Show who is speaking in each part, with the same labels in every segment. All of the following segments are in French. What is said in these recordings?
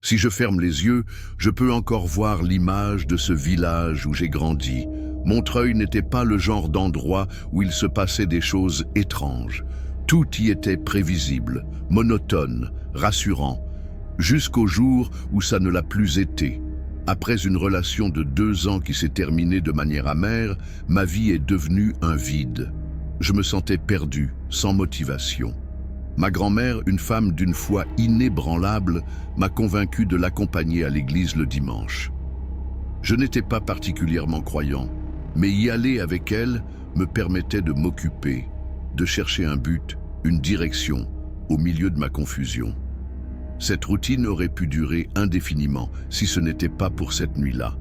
Speaker 1: Si je ferme les yeux, je peux encore voir l'image de ce village où j'ai grandi. Montreuil n'était pas le genre d'endroit où il se passait des choses étranges. Tout y était prévisible, monotone, rassurant, jusqu'au jour où ça ne l'a plus été. Après une relation de 2 ans qui s'est terminée de manière amère, ma vie est devenue un vide. Je me sentais perdu, sans motivation. Ma grand-mère, une femme d'une foi inébranlable, m'a convaincu de l'accompagner à l'église le dimanche. Je n'étais pas particulièrement croyant, mais y aller avec elle me permettait de m'occuper, de chercher un but, une direction, au milieu de ma confusion. Cette routine aurait pu durer indéfiniment si ce n'était pas pour cette nuit-là.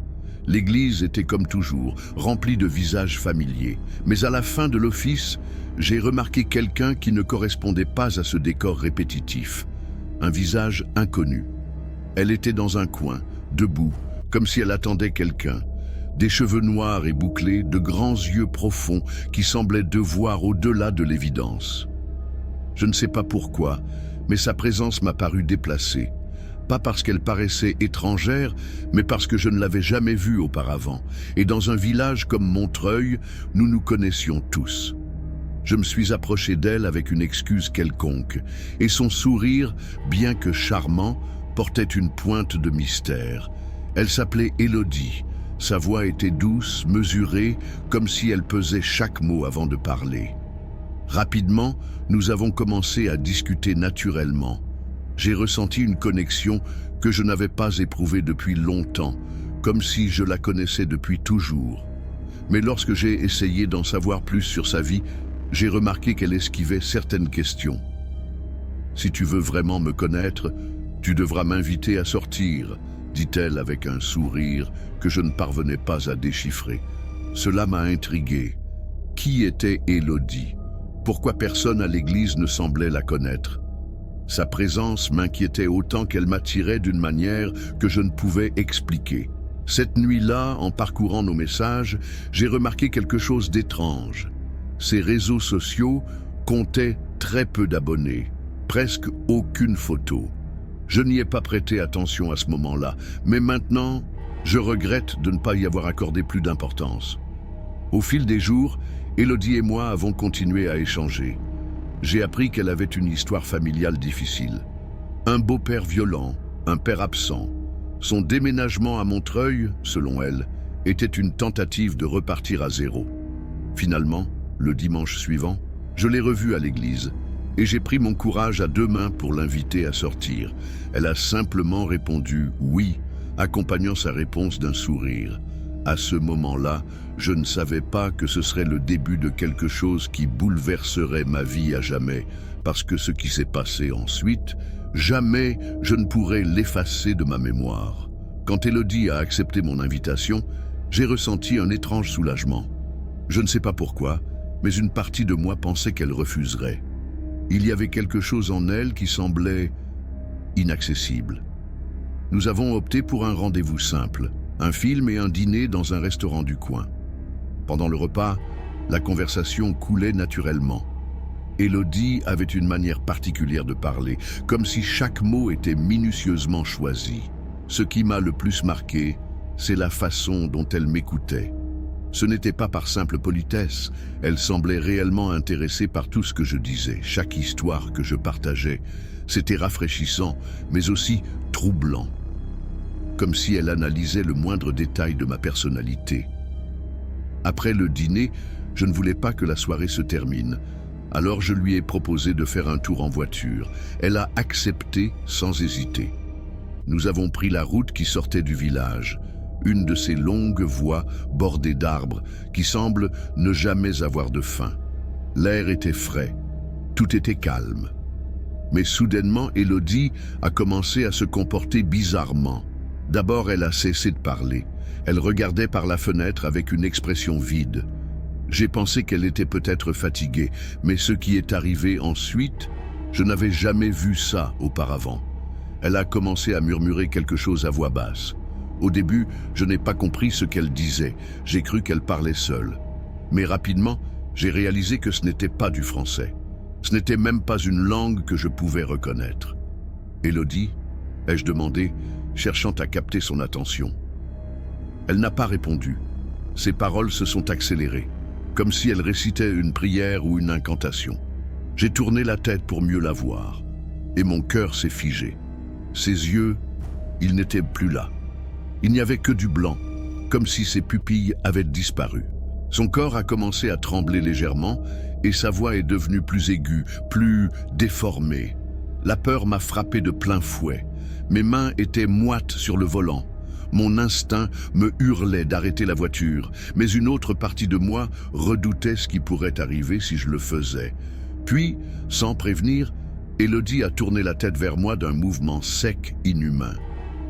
Speaker 1: L'église était comme toujours, remplie de visages familiers, mais à la fin de l'office, j'ai remarqué quelqu'un qui ne correspondait pas à ce décor répétitif. Un visage inconnu. Elle était dans un coin, debout, comme si elle attendait quelqu'un. Des cheveux noirs et bouclés, de grands yeux profonds qui semblaient devoir au-delà de l'évidence. Je ne sais pas pourquoi, mais sa présence m'a paru déplacée. Pas parce qu'elle paraissait étrangère, mais parce que je ne l'avais jamais vue auparavant. Et dans un village comme Montreuil, nous nous connaissions tous. Je me suis approché d'elle avec une excuse quelconque, et son sourire, bien que charmant, portait une pointe de mystère. Elle s'appelait Élodie. Sa voix était douce, mesurée, comme si elle pesait chaque mot avant de parler. Rapidement, nous avons commencé à discuter naturellement. J'ai ressenti une connexion que je n'avais pas éprouvée depuis longtemps, comme si je la connaissais depuis toujours. Mais lorsque j'ai essayé d'en savoir plus sur sa vie, j'ai remarqué qu'elle esquivait certaines questions. « Si tu veux vraiment me connaître, tu devras m'inviter à sortir », dit-elle avec un sourire que je ne parvenais pas à déchiffrer. Cela m'a intrigué. Qui était Élodie? Pourquoi personne à l'église ne semblait la connaître? Sa présence m'inquiétait autant qu'elle m'attirait d'une manière que je ne pouvais expliquer. Cette nuit-là, en parcourant nos messages, j'ai remarqué quelque chose d'étrange. Ses réseaux sociaux comptaient très peu d'abonnés, presque aucune photo. Je n'y ai pas prêté attention à ce moment-là, mais maintenant, je regrette de ne pas y avoir accordé plus d'importance. Au fil des jours, Élodie et moi avons continué à échanger. J'ai appris qu'elle avait une histoire familiale difficile. Un beau-père violent, un père absent. Son déménagement à Montreuil, selon elle, était une tentative de repartir à zéro. Finalement, le dimanche suivant, je l'ai revue à l'église et j'ai pris mon courage à 2 mains pour l'inviter à sortir. Elle a simplement répondu « oui », accompagnant sa réponse d'un sourire. À ce moment-là, je ne savais pas que ce serait le début de quelque chose qui bouleverserait ma vie à jamais, parce que ce qui s'est passé ensuite, jamais je ne pourrai l'effacer de ma mémoire. Quand Élodie a accepté mon invitation, j'ai ressenti un étrange soulagement. Je ne sais pas pourquoi, mais une partie de moi pensait qu'elle refuserait. Il y avait quelque chose en elle qui semblait inaccessible. Nous avons opté pour un rendez-vous simple, un film et un dîner dans un restaurant du coin. Pendant le repas, la conversation coulait naturellement. Élodie avait une manière particulière de parler, comme si chaque mot était minutieusement choisi. Ce qui m'a le plus marqué, c'est la façon dont elle m'écoutait. Ce n'était pas par simple politesse, elle semblait réellement intéressée par tout ce que je disais, chaque histoire que je partageais. C'était rafraîchissant, mais aussi troublant. Comme si elle analysait le moindre détail de ma personnalité. Après le dîner, je ne voulais pas que la soirée se termine. Alors je lui ai proposé de faire un tour en voiture. Elle a accepté sans hésiter. Nous avons pris la route qui sortait du village, une de ces longues voies bordées d'arbres qui semblent ne jamais avoir de fin. L'air était frais, tout était calme. Mais soudainement, Élodie a commencé à se comporter bizarrement. D'abord, elle a cessé de parler. Elle regardait par la fenêtre avec une expression vide. J'ai pensé qu'elle était peut-être fatiguée, mais ce qui est arrivé ensuite, je n'avais jamais vu ça auparavant. Elle a commencé à murmurer quelque chose à voix basse. Au début, je n'ai pas compris ce qu'elle disait. J'ai cru qu'elle parlait seule. Mais rapidement, j'ai réalisé que ce n'était pas du français. Ce n'était même pas une langue que je pouvais reconnaître. « Élodie, ai-je demandé, cherchant à capter son attention. Elle n'a pas répondu. Ses paroles se sont accélérées, comme si elle récitait une prière ou une incantation. J'ai tourné la tête pour mieux la voir, et mon cœur s'est figé. Ses yeux, ils n'étaient plus là. Il n'y avait que du blanc, comme si ses pupilles avaient disparu. Son corps a commencé à trembler légèrement, et sa voix est devenue plus aiguë, plus déformée. La peur m'a frappé de plein fouet. Mes mains étaient moites sur le volant. Mon instinct me hurlait d'arrêter la voiture, mais une autre partie de moi redoutait ce qui pourrait arriver si je le faisais. Puis, sans prévenir, Élodie a tourné la tête vers moi d'un mouvement sec, inhumain.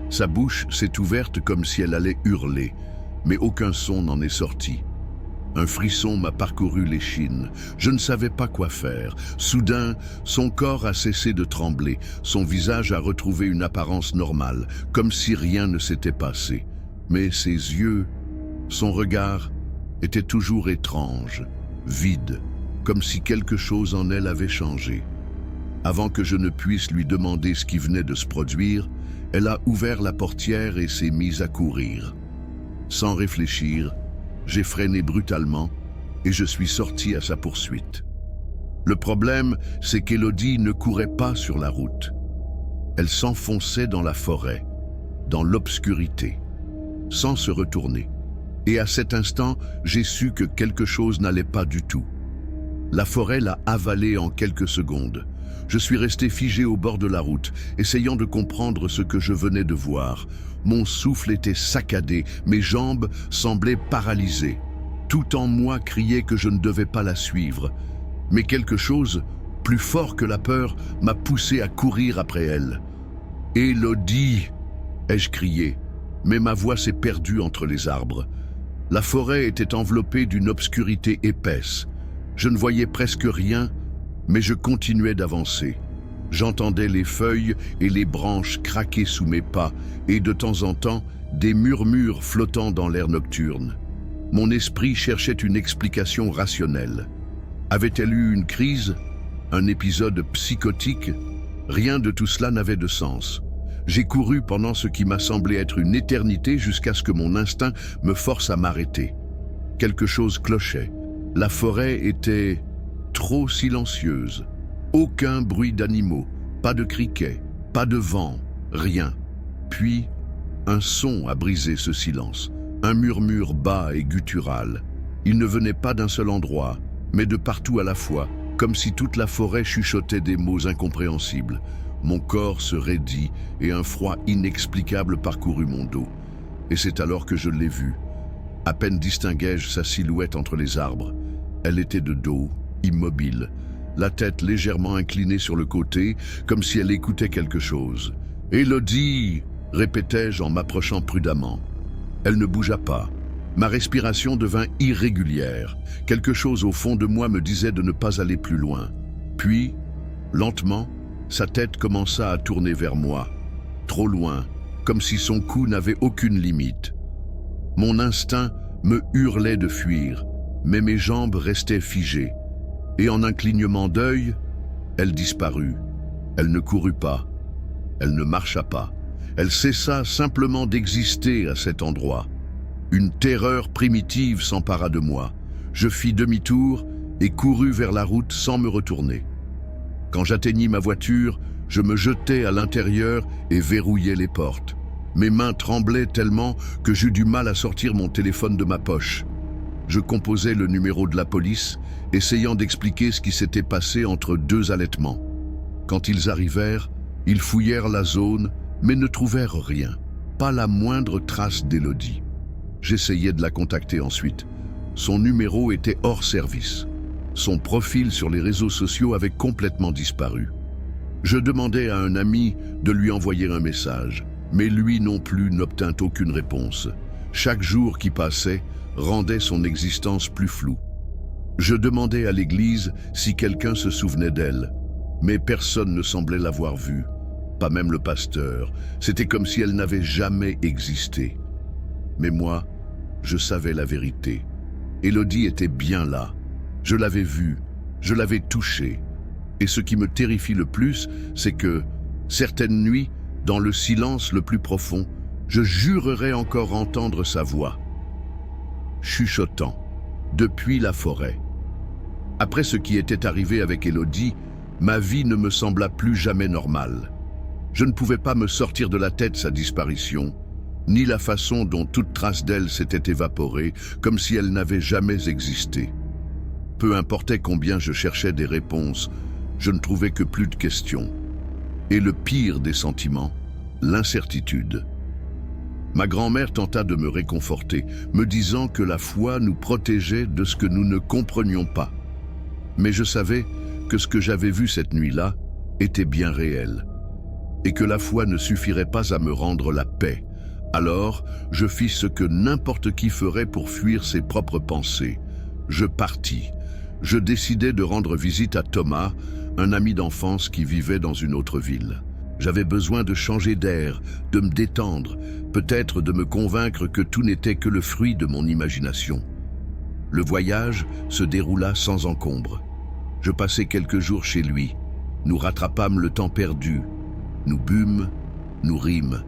Speaker 1: Sa bouche s'est ouverte comme si elle allait hurler, mais aucun son n'en est sorti. Un frisson m'a parcouru l'échine. Je ne savais pas quoi faire. Soudain, son corps a cessé de trembler. Son visage a retrouvé une apparence normale, comme si rien ne s'était passé. Mais ses yeux, son regard, étaient toujours étranges, vides, comme si quelque chose en elle avait changé. Avant que je ne puisse lui demander ce qui venait de se produire, elle a ouvert la portière et s'est mise à courir. Sans réfléchir, j'ai freiné brutalement et je suis sorti à sa poursuite. Le problème, c'est qu'Élodie ne courait pas sur la route. Elle s'enfonçait dans la forêt, dans l'obscurité, sans se retourner. Et à cet instant, j'ai su que quelque chose n'allait pas du tout. La forêt l'a avalée en quelques secondes. Je suis resté figé au bord de la route, essayant de comprendre ce que je venais de voir. Mon souffle était saccadé, mes jambes semblaient paralysées. Tout en moi criait que je ne devais pas la suivre. Mais quelque chose, plus fort que la peur, m'a poussé à courir après elle. « Élodie !» ai-je crié, mais ma voix s'est perdue entre les arbres. La forêt était enveloppée d'une obscurité épaisse. Je ne voyais presque rien, mais je continuais d'avancer. J'entendais les feuilles et les branches craquer sous mes pas et de temps en temps, des murmures flottant dans l'air nocturne. Mon esprit cherchait une explication rationnelle. Avait-elle eu une crise? Un épisode psychotique? Rien de tout cela n'avait de sens. J'ai couru pendant ce qui m'a semblé être une éternité jusqu'à ce que mon instinct me force à m'arrêter. Quelque chose clochait. La forêt était trop silencieuse. Aucun bruit d'animaux, pas de criquets, pas de vent, rien. Puis, un son a brisé ce silence, un murmure bas et guttural. Il ne venait pas d'un seul endroit, mais de partout à la fois, comme si toute la forêt chuchotait des mots incompréhensibles. Mon corps se raidit et un froid inexplicable parcourut mon dos. Et c'est alors que je l'ai vue. À peine distinguai-je sa silhouette entre les arbres. Elle était de dos, immobile, la tête légèrement inclinée sur le côté, comme si elle écoutait quelque chose. « Élodie !» répétai-je en m'approchant prudemment. Elle ne bougea pas. Ma respiration devint irrégulière. Quelque chose au fond de moi me disait de ne pas aller plus loin. Puis, lentement, sa tête commença à tourner vers moi, trop loin, comme si son cou n'avait aucune limite. Mon instinct me hurlait de fuir, mais mes jambes restaient figées. Et en un clignement d'œil, elle disparut. Elle ne courut pas. Elle ne marcha pas. Elle cessa simplement d'exister à cet endroit. Une terreur primitive s'empara de moi. Je fis demi-tour et courus vers la route sans me retourner. Quand j'atteignis ma voiture, je me jetai à l'intérieur et verrouillai les portes. Mes mains tremblaient tellement que j'eus du mal à sortir mon téléphone de ma poche. Je composais le numéro de la police, essayant d'expliquer ce qui s'était passé entre deux allaitements. Quand ils arrivèrent, ils fouillèrent la zone, mais ne trouvèrent rien. Pas la moindre trace d'Élodie. J'essayai de la contacter ensuite. Son numéro était hors service. Son profil sur les réseaux sociaux avait complètement disparu. Je demandai à un ami de lui envoyer un message, mais lui non plus n'obtint aucune réponse. Chaque jour qui passait rendait son existence plus floue. Je demandai à l'église si quelqu'un se souvenait d'elle, mais personne ne semblait l'avoir vue, pas même le pasteur. C'était comme si elle n'avait jamais existé. Mais moi, je savais la vérité. Élodie était bien là. Je l'avais vue, je l'avais touchée. Et ce qui me terrifie le plus, c'est que, certaines nuits, dans le silence le plus profond, je jurerais encore entendre sa voix, chuchotant, depuis la forêt. Après ce qui était arrivé avec Élodie, ma vie ne me sembla plus jamais normale. Je ne pouvais pas me sortir de la tête sa disparition, ni la façon dont toute trace d'elle s'était évaporée, comme si elle n'avait jamais existé. Peu importait combien je cherchais des réponses, je ne trouvais que plus de questions. Et le pire des sentiments, l'incertitude. Ma grand-mère tenta de me réconforter, me disant que la foi nous protégeait de ce que nous ne comprenions pas. Mais je savais que ce que j'avais vu cette nuit-là était bien réel, et que la foi ne suffirait pas à me rendre la paix. Alors, je fis ce que n'importe qui ferait pour fuir ses propres pensées. Je partis. Je décidai de rendre visite à Thomas, un ami d'enfance qui vivait dans une autre ville. J'avais besoin de changer d'air, de me détendre, peut-être de me convaincre que tout n'était que le fruit de mon imagination. Le voyage se déroula sans encombre. Je passai quelques jours chez lui. Nous rattrapâmes le temps perdu. Nous bûmes, nous rîmes.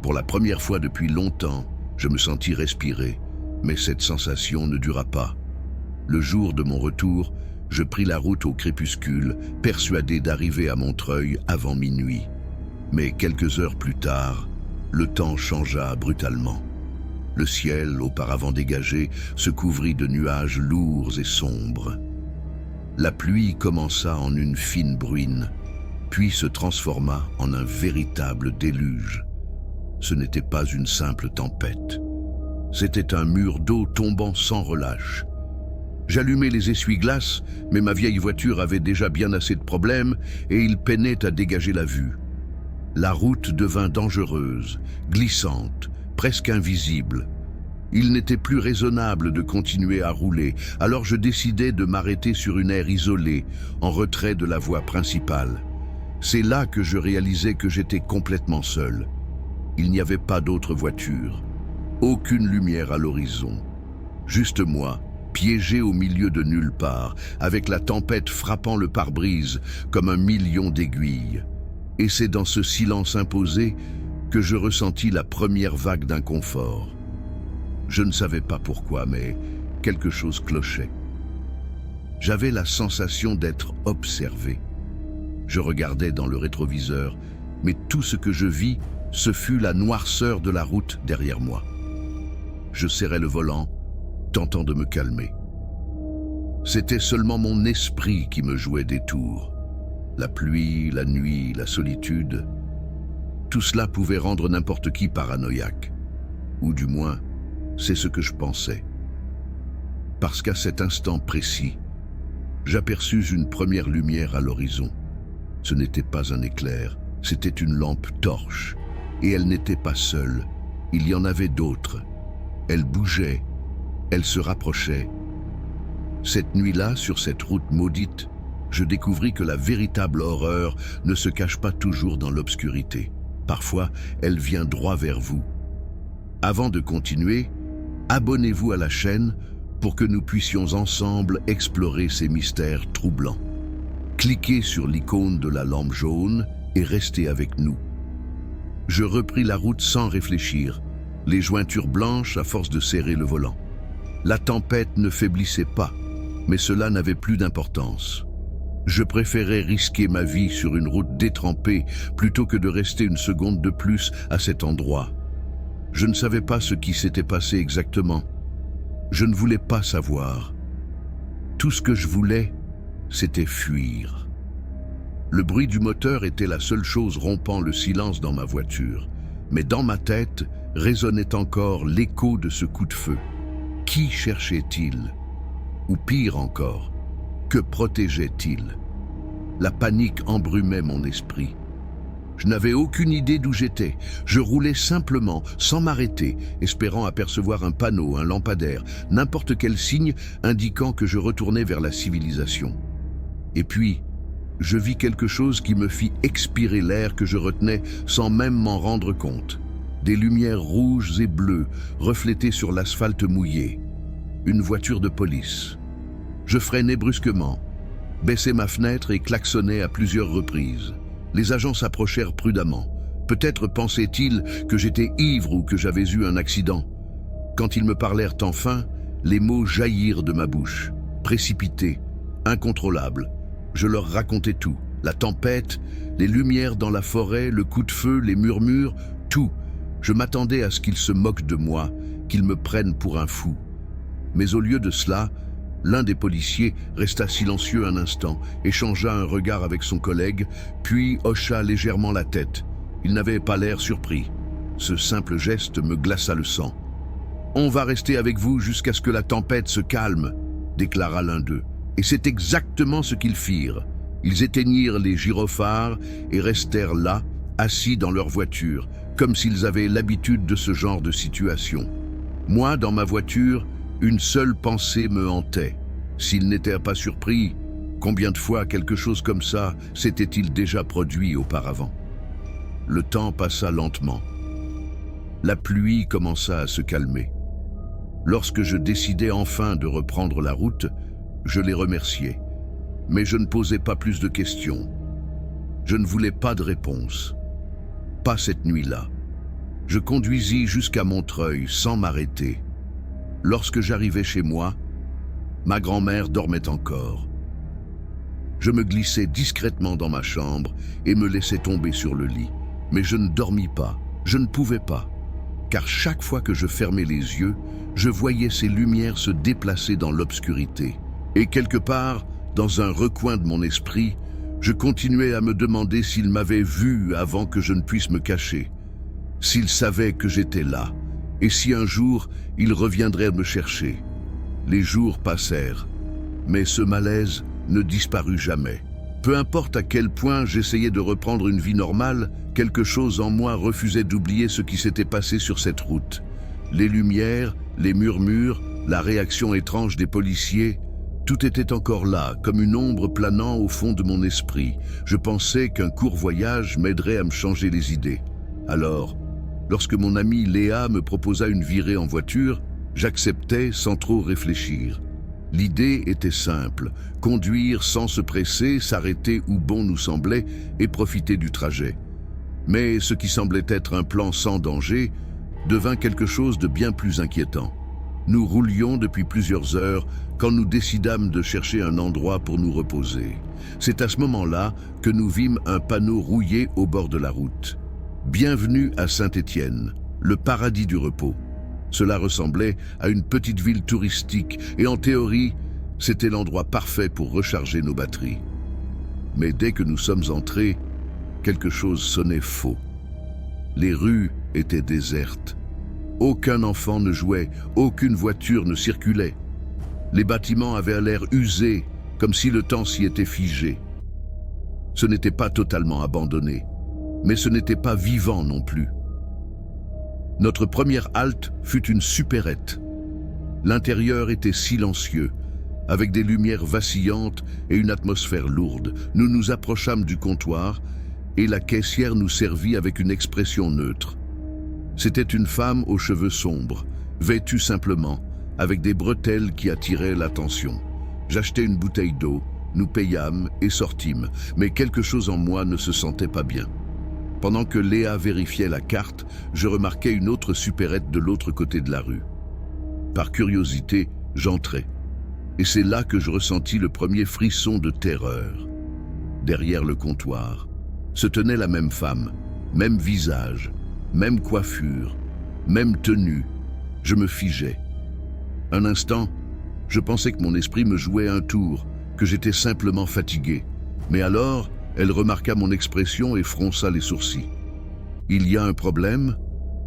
Speaker 1: Pour la première fois depuis longtemps, je me sentis respirer, mais cette sensation ne dura pas. Le jour de mon retour, je pris la route au crépuscule, persuadé d'arriver à Montreuil avant minuit. Mais quelques heures plus tard, le temps changea brutalement. Le ciel, auparavant dégagé, se couvrit de nuages lourds et sombres. La pluie commença en une fine bruine, puis se transforma en un véritable déluge. Ce n'était pas une simple tempête. C'était un mur d'eau tombant sans relâche. J'allumai les essuie-glaces, mais ma vieille voiture avait déjà bien assez de problèmes et il peinait à dégager la vue. La route devint dangereuse, glissante, presque invisible. Il n'était plus raisonnable de continuer à rouler, alors je décidai de m'arrêter sur une aire isolée, en retrait de la voie principale. C'est là que je réalisai que j'étais complètement seul. Il n'y avait pas d'autre voiture, aucune lumière à l'horizon. Juste moi, piégé au milieu de nulle part, avec la tempête frappant le pare-brise comme un million d'aiguilles. Et c'est dans ce silence imposé que je ressentis la première vague d'inconfort. Je ne savais pas pourquoi, mais quelque chose clochait. J'avais la sensation d'être observé. Je regardais dans le rétroviseur, mais tout ce que je vis, ce fut la noirceur de la route derrière moi. Je serrai le volant, tentant de me calmer. C'était seulement mon esprit qui me jouait des tours. La pluie, la nuit, la solitude, tout cela pouvait rendre n'importe qui paranoïaque. Ou du moins, c'est ce que je pensais. Parce qu'à cet instant précis, j'aperçus une première lumière à l'horizon. Ce n'était pas un éclair, c'était une lampe torche. Et elle n'était pas seule, il y en avait d'autres. Elle bougeait, elle se rapprochait. Cette nuit-là, sur cette route maudite, je découvris que la véritable horreur ne se cache pas toujours dans l'obscurité. Parfois, elle vient droit vers vous. Avant de continuer, abonnez-vous à la chaîne pour que nous puissions ensemble explorer ces mystères troublants. Cliquez sur l'icône de la lampe jaune et restez avec nous. Je repris la route sans réfléchir, les jointures blanches à force de serrer le volant. La tempête ne faiblissait pas, mais cela n'avait plus d'importance. Je préférais risquer ma vie sur une route détrempée plutôt que de rester une seconde de plus à cet endroit. Je ne savais pas ce qui s'était passé exactement. Je ne voulais pas savoir. Tout ce que je voulais, c'était fuir. Le bruit du moteur était la seule chose rompant le silence dans ma voiture. Mais dans ma tête résonnait encore l'écho de ce coup de feu. Qui cherchait-il? Ou pire encore, que protégeait-il? La panique embrumait mon esprit. Je n'avais aucune idée d'où j'étais. Je roulais simplement, sans m'arrêter, espérant apercevoir un panneau, un lampadaire, n'importe quel signe indiquant que je retournais vers la civilisation. Et puis, je vis quelque chose qui me fit expirer l'air que je retenais sans même m'en rendre compte. Des lumières rouges et bleues reflétées sur l'asphalte mouillé. Une voiture de police. Je freinai brusquement, baissai ma fenêtre et klaxonnai à plusieurs reprises. Les agents s'approchèrent prudemment. Peut-être pensaient-ils que j'étais ivre ou que j'avais eu un accident. Quand ils me parlèrent enfin, les mots jaillirent de ma bouche, précipités, incontrôlables. Je leur racontais tout, la tempête, les lumières dans la forêt, le coup de feu, les murmures, tout. Je m'attendais à ce qu'ils se moquent de moi, qu'ils me prennent pour un fou. Mais au lieu de cela, l'un des policiers resta silencieux un instant, échangea un regard avec son collègue, puis hocha légèrement la tête. Il n'avait pas l'air surpris. Ce simple geste me glaça le sang. « On va rester avec vous jusqu'à ce que la tempête se calme », déclara l'un d'eux. Et c'est exactement ce qu'ils firent. Ils éteignirent les gyrophares et restèrent là, assis dans leur voiture, comme s'ils avaient l'habitude de ce genre de situation. Moi, dans ma voiture, une seule pensée me hantait. S'ils n'étaient pas surpris, combien de fois quelque chose comme ça s'était-il déjà produit auparavant? Le temps passa lentement. La pluie commença à se calmer. Lorsque je décidai enfin de reprendre la route, je les remerciai. Mais je ne posais pas plus de questions. Je ne voulais pas de réponse. Pas cette nuit-là. Je conduisis jusqu'à Montreuil sans m'arrêter. Lorsque j'arrivai chez moi, ma grand-mère dormait encore. Je me glissai discrètement dans ma chambre et me laissai tomber sur le lit. Mais je ne dormis pas, je ne pouvais pas. Car chaque fois que je fermais les yeux, je voyais ces lumières se déplacer dans l'obscurité. Et quelque part, dans un recoin de mon esprit, je continuais à me demander s'il m'avait vu avant que je ne puisse me cacher. S'il savait que j'étais là, et si un jour, il reviendrait me chercher. Les jours passèrent, mais ce malaise ne disparut jamais. Peu importe à quel point j'essayais de reprendre une vie normale, quelque chose en moi refusait d'oublier ce qui s'était passé sur cette route. Les lumières, les murmures, la réaction étrange des policiers, tout était encore là, comme une ombre planant au fond de mon esprit. Je pensais qu'un court voyage m'aiderait à me changer les idées. Alors, lorsque mon amie Léa me proposa une virée en voiture, j'acceptais sans trop réfléchir. L'idée était simple, conduire sans se presser, s'arrêter où bon nous semblait et profiter du trajet. Mais ce qui semblait être un plan sans danger devint quelque chose de bien plus inquiétant. Nous roulions depuis plusieurs heures quand nous décidâmes de chercher un endroit pour nous reposer. C'est à ce moment-là que nous vîmes un panneau rouillé au bord de la route. « Bienvenue à Saint-Étienne, le paradis du repos ». Cela ressemblait à une petite ville touristique et en théorie, c'était l'endroit parfait pour recharger nos batteries. Mais dès que nous sommes entrés, quelque chose sonnait faux. Les rues étaient désertes. Aucun enfant ne jouait, aucune voiture ne circulait. Les bâtiments avaient l'air usés, comme si le temps s'y était figé. Ce n'était pas totalement abandonné, mais ce n'était pas vivant non plus. Notre première halte fut une supérette. L'intérieur était silencieux, avec des lumières vacillantes et une atmosphère lourde. Nous nous approchâmes du comptoir et la caissière nous servit avec une expression neutre. C'était une femme aux cheveux sombres, vêtue simplement, avec des bretelles qui attiraient l'attention. J'achetai une bouteille d'eau, nous payâmes et sortîmes, mais quelque chose en moi ne se sentait pas bien. Pendant que Léa vérifiait la carte, je remarquai une autre supérette de l'autre côté de la rue. Par curiosité, j'entrai. Et c'est là que je ressentis le premier frisson de terreur. Derrière le comptoir, se tenait la même femme, même visage, même coiffure, même tenue. Je me figeais. Un instant, je pensais que mon esprit me jouait un tour, que j'étais simplement fatigué. Mais alors, elle remarqua mon expression et fronça les sourcils. « Il y a un problème ?»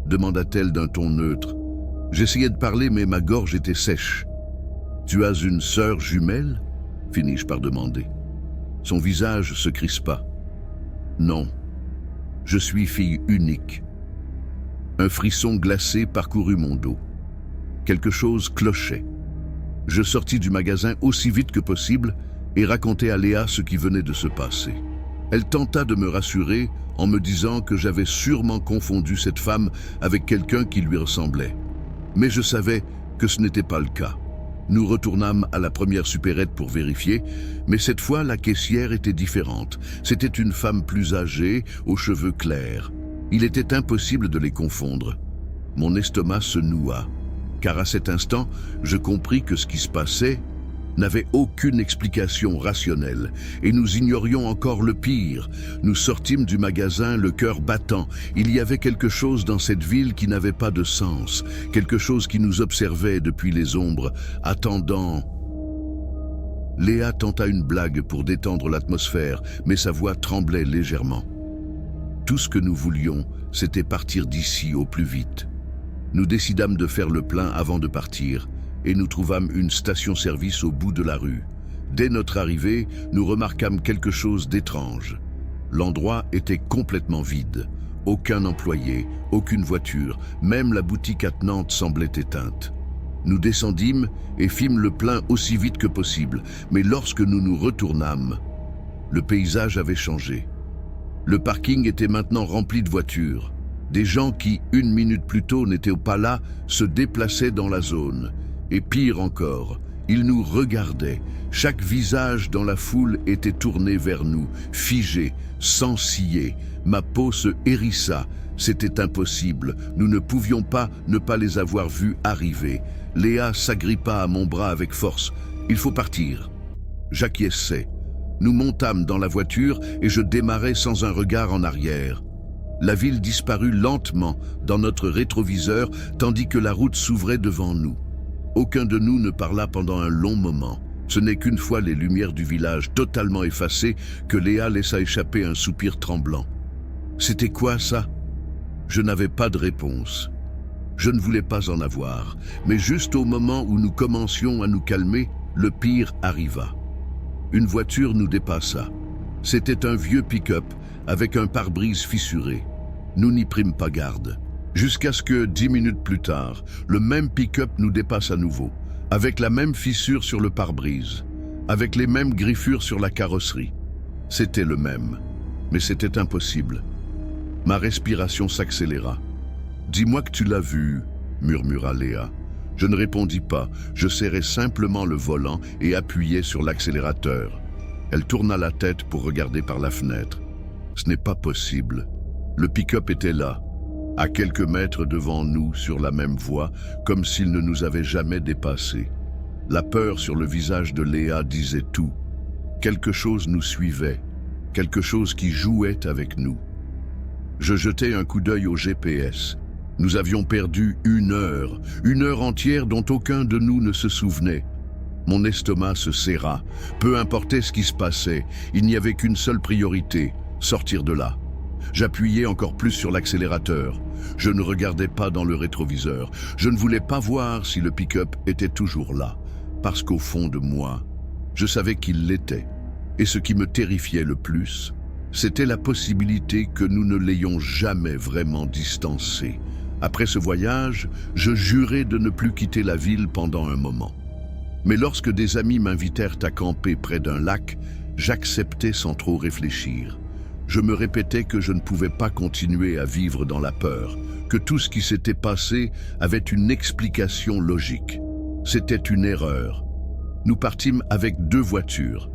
Speaker 1: demanda-t-elle d'un ton neutre. J'essayais de parler, mais ma gorge était sèche. « Tu as une sœur jumelle ?» finis-je par demander. Son visage se crispa. « Non, je suis fille unique. » Un frisson glacé parcourut mon dos. Quelque chose clochait. Je sortis du magasin aussi vite que possible et racontai à Léa ce qui venait de se passer. Elle tenta de me rassurer en me disant que j'avais sûrement confondu cette femme avec quelqu'un qui lui ressemblait. Mais je savais que ce n'était pas le cas. Nous retournâmes à la première supérette pour vérifier, mais cette fois la caissière était différente. C'était une femme plus âgée, aux cheveux clairs. Il était impossible de les confondre. Mon estomac se noua, car à cet instant, je compris que ce qui se passait n'avait aucune explication rationnelle, et nous ignorions encore le pire. Nous sortîmes du magasin, le cœur battant. Il y avait quelque chose dans cette ville qui n'avait pas de sens, quelque chose qui nous observait depuis les ombres, attendant. Léa tenta une blague pour détendre l'atmosphère, mais sa voix tremblait légèrement. Tout ce que nous voulions, c'était partir d'ici au plus vite. Nous décidâmes de faire le plein avant de partir, et nous trouvâmes une station-service au bout de la rue. Dès notre arrivée, nous remarquâmes quelque chose d'étrange. L'endroit était complètement vide. Aucun employé, aucune voiture, même la boutique attenante semblait éteinte. Nous descendîmes et fîmes le plein aussi vite que possible, mais lorsque nous nous retournâmes, le paysage avait changé. Le parking était maintenant rempli de voitures. Des gens qui, une minute plus tôt, n'étaient pas là, se déplaçaient dans la zone. Et pire encore, ils nous regardaient. Chaque visage dans la foule était tourné vers nous, figé, sans ciller. Ma peau se hérissa. C'était impossible. Nous ne pouvions pas ne pas les avoir vus arriver. Léa s'agrippa à mon bras avec force. « Il faut partir. » J'acquiesçai. Nous montâmes dans la voiture et je démarrai sans un regard en arrière. La ville disparut lentement dans notre rétroviseur tandis que la route s'ouvrait devant nous. Aucun de nous ne parla pendant un long moment. Ce n'est qu'une fois les lumières du village totalement effacées que Léa laissa échapper un soupir tremblant. C'était quoi ça? Je n'avais pas de réponse. Je ne voulais pas en avoir, mais juste au moment où nous commencions à nous calmer, le pire arriva. Une voiture nous dépassa. C'était un vieux pick-up avec un pare-brise fissuré. Nous n'y prîmes pas garde. Jusqu'à ce que, 10 minutes plus tard, le même pick-up nous dépasse à nouveau, avec la même fissure sur le pare-brise, avec les mêmes griffures sur la carrosserie. C'était le même, mais c'était impossible. Ma respiration s'accéléra. « Dis-moi que tu l'as vu », murmura Léa. Je ne répondis pas, je serrai simplement le volant et appuyai sur l'accélérateur. Elle tourna la tête pour regarder par la fenêtre. Ce n'est pas possible. Le pick-up était là, à quelques mètres devant nous sur la même voie, comme s'il ne nous avait jamais dépassés. La peur sur le visage de Léa disait tout. Quelque chose nous suivait, quelque chose qui jouait avec nous. Je jetai un coup d'œil au GPS. Nous avions perdu une heure entière dont aucun de nous ne se souvenait. Mon estomac se serra. Peu importait ce qui se passait, il n'y avait qu'une seule priorité, sortir de là. J'appuyais encore plus sur l'accélérateur. Je ne regardais pas dans le rétroviseur. Je ne voulais pas voir si le pick-up était toujours là, parce qu'au fond de moi, je savais qu'il l'était. Et ce qui me terrifiait le plus, c'était la possibilité que nous ne l'ayons jamais vraiment distancé. Après ce voyage, je jurai de ne plus quitter la ville pendant un moment. Mais lorsque des amis m'invitèrent à camper près d'un lac, j'acceptais sans trop réfléchir. Je me répétais que je ne pouvais pas continuer à vivre dans la peur, que tout ce qui s'était passé avait une explication logique. C'était une erreur. Nous partîmes avec 2 voitures.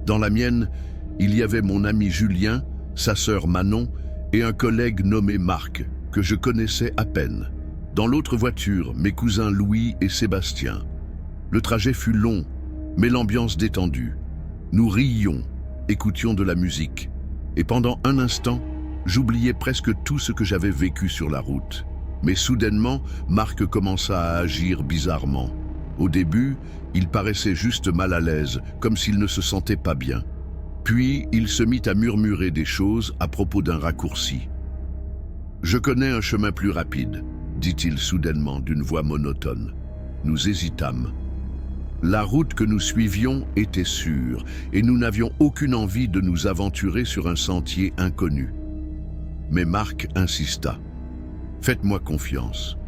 Speaker 1: Dans la mienne, il y avait mon ami Julien, sa sœur Manon et un collègue nommé Marc, que je connaissais à peine. Dans l'autre voiture, mes cousins Louis et Sébastien. Le trajet fut long, mais l'ambiance détendue. Nous riions, écoutions de la musique. Et pendant un instant, j'oubliais presque tout ce que j'avais vécu sur la route. Mais soudainement, Marc commença à agir bizarrement. Au début, il paraissait juste mal à l'aise, comme s'il ne se sentait pas bien. Puis, il se mit à murmurer des choses à propos d'un raccourci. « Je connais un chemin plus rapide », dit-il soudainement d'une voix monotone. Nous hésitâmes. La route que nous suivions était sûre, et nous n'avions aucune envie de nous aventurer sur un sentier inconnu. Mais Marc insista. « Faites-moi confiance. »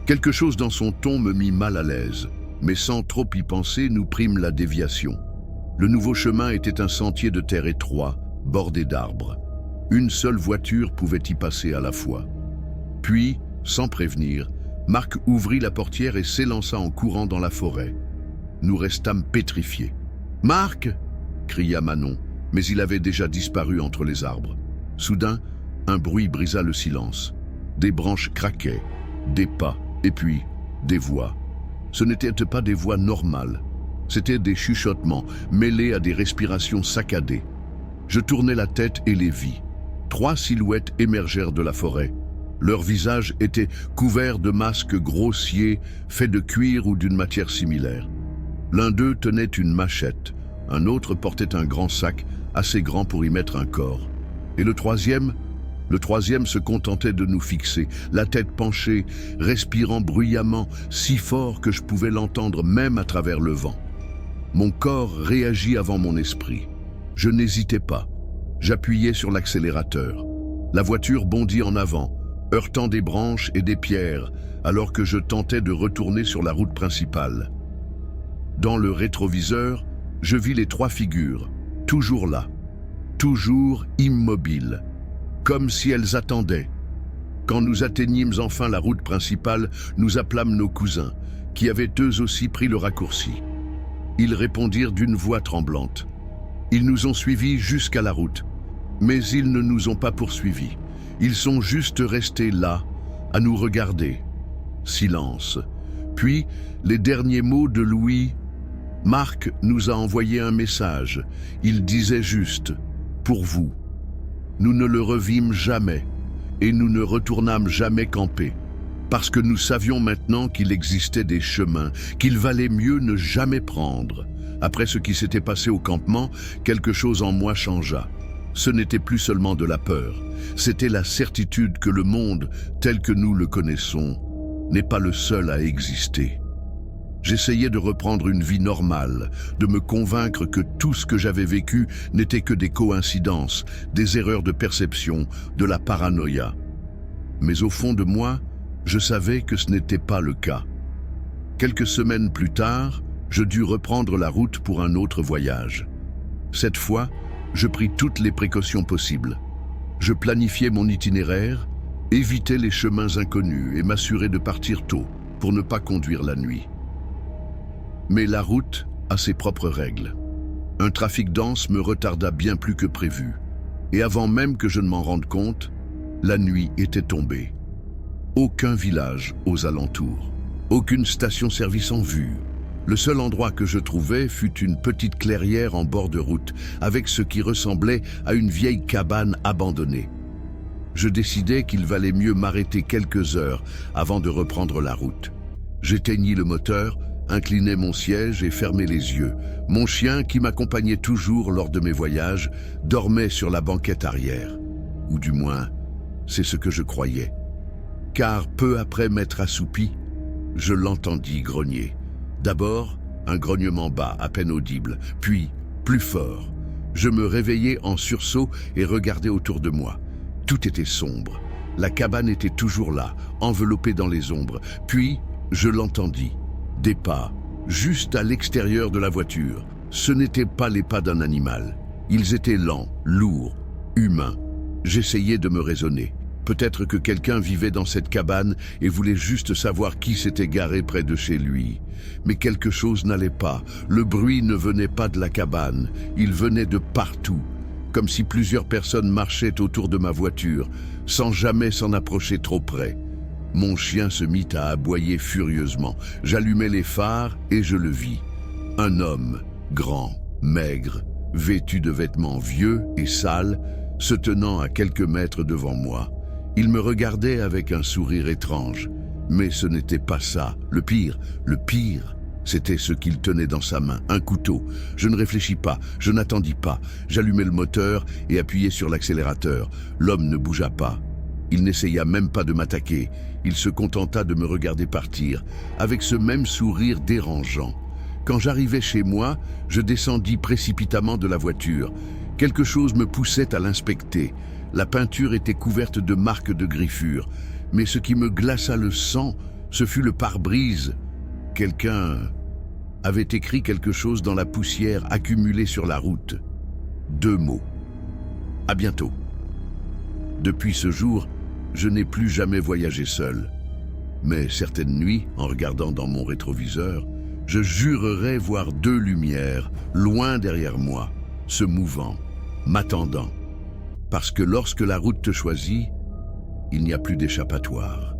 Speaker 1: Quelque chose dans son ton me mit mal à l'aise, mais sans trop y penser, nous prîmes la déviation. Le nouveau chemin était un sentier de terre étroit, bordé d'arbres. Une seule voiture pouvait y passer à la fois. Puis, sans prévenir, Marc ouvrit la portière et s'élança en courant dans la forêt. Nous restâmes pétrifiés. « Marc !» cria Manon, mais il avait déjà disparu entre les arbres. Soudain, Un bruit brisa le silence. Des branches craquaient, des pas, et puis des voix. Ce n'étaient pas des voix normales. C'étaient des chuchotements mêlés à des respirations saccadées. Je tournai la tête et les vis. 3 silhouettes émergèrent de la forêt. Leurs visages étaient couverts de masques grossiers, faits de cuir ou d'une matière similaire. L'un d'eux tenait une machette, un autre portait un grand sac, assez grand pour y mettre un corps. Et le troisième se contentait de nous fixer, la tête penchée, respirant bruyamment, si fort que je pouvais l'entendre même à travers le vent. Mon corps réagit avant mon esprit. Je n'hésitais pas. J'appuyais sur l'accélérateur. La voiture bondit en avant, heurtant des branches et des pierres, alors que je tentais de retourner sur la route principale. Dans le rétroviseur, je vis les 3 figures, toujours là, toujours immobiles, comme si elles attendaient. Quand nous atteignîmes enfin la route principale, nous appelâmes nos cousins, qui avaient eux aussi pris le raccourci. Ils répondirent d'une voix tremblante. Ils nous ont suivis jusqu'à la route, mais ils ne nous ont pas poursuivis. Ils sont juste restés là, à nous regarder. Silence. Puis, les derniers mots de Louis. Marc nous a envoyé un message. Il disait juste « Pour vous ». Nous ne le revîmes jamais, et nous ne retournâmes jamais camper, parce que nous savions maintenant qu'il existait des chemins, qu'il valait mieux ne jamais prendre. Après ce qui s'était passé au campement, quelque chose en moi changea. Ce n'était plus seulement de la peur, c'était la certitude que le monde, tel que nous le connaissons, n'est pas le seul à exister. J'essayais de reprendre une vie normale, de me convaincre que tout ce que j'avais vécu n'était que des coïncidences, des erreurs de perception, de la paranoïa. Mais au fond de moi, je savais que ce n'était pas le cas. Quelques semaines plus tard, je dus reprendre la route pour un autre voyage. Cette fois, je pris toutes les précautions possibles. Je planifiais mon itinéraire, évitais les chemins inconnus et m'assurais de partir tôt pour ne pas conduire la nuit. Mais la route a ses propres règles. Un trafic dense me retarda bien plus que prévu. Et avant même que je ne m'en rende compte, la nuit était tombée. Aucun village aux alentours, aucune station-service en vue. Le seul endroit que je trouvais fut une petite clairière en bord de route, avec ce qui ressemblait à une vieille cabane abandonnée. Je décidai qu'il valait mieux m'arrêter quelques heures avant de reprendre la route. J'éteignis le moteur, inclinai mon siège et fermai les yeux. Mon chien, qui m'accompagnait toujours lors de mes voyages, dormait sur la banquette arrière. Ou du moins, c'est ce que je croyais. Car peu après m'être assoupi, je l'entendis grogner. D'abord, un grognement bas, à peine audible, puis plus fort. Je me réveillai en sursaut et regardai autour de moi. Tout était sombre. La cabane était toujours là, enveloppée dans les ombres. Puis, je l'entendis. Des pas, juste à l'extérieur de la voiture. Ce n'étaient pas les pas d'un animal. Ils étaient lents, lourds, humains. J'essayais de me raisonner. Peut-être que quelqu'un vivait dans cette cabane et voulait juste savoir qui s'était garé près de chez lui. Mais quelque chose n'allait pas. Le bruit ne venait pas de la cabane. Il venait de partout, comme si plusieurs personnes marchaient autour de ma voiture, sans jamais s'en approcher trop près. Mon chien se mit à aboyer furieusement. J'allumai les phares et je le vis. Un homme, grand, maigre, vêtu de vêtements vieux et sales, se tenant à quelques mètres devant moi. Il me regardait avec un sourire étrange. Mais ce n'était pas ça. Le pire, c'était ce qu'il tenait dans sa main, un couteau. Je ne réfléchis pas, je n'attendis pas. J'allumai le moteur et appuyai sur l'accélérateur. L'homme ne bougea pas. Il n'essaya même pas de m'attaquer. Il se contenta de me regarder partir, avec ce même sourire dérangeant. Quand j'arrivai chez moi, je descendis précipitamment de la voiture. Quelque chose me poussait à l'inspecter. La peinture était couverte de marques de griffures. Mais ce qui me glaça le sang, ce fut le pare-brise. Quelqu'un avait écrit quelque chose dans la poussière accumulée sur la route. 2 mots. À bientôt. Depuis ce jour, je n'ai plus jamais voyagé seul. Mais certaines nuits, en regardant dans mon rétroviseur, je jurerais voir 2 lumières, loin derrière moi, se mouvant, m'attendant. Parce que lorsque la route te choisit, il n'y a plus d'échappatoire.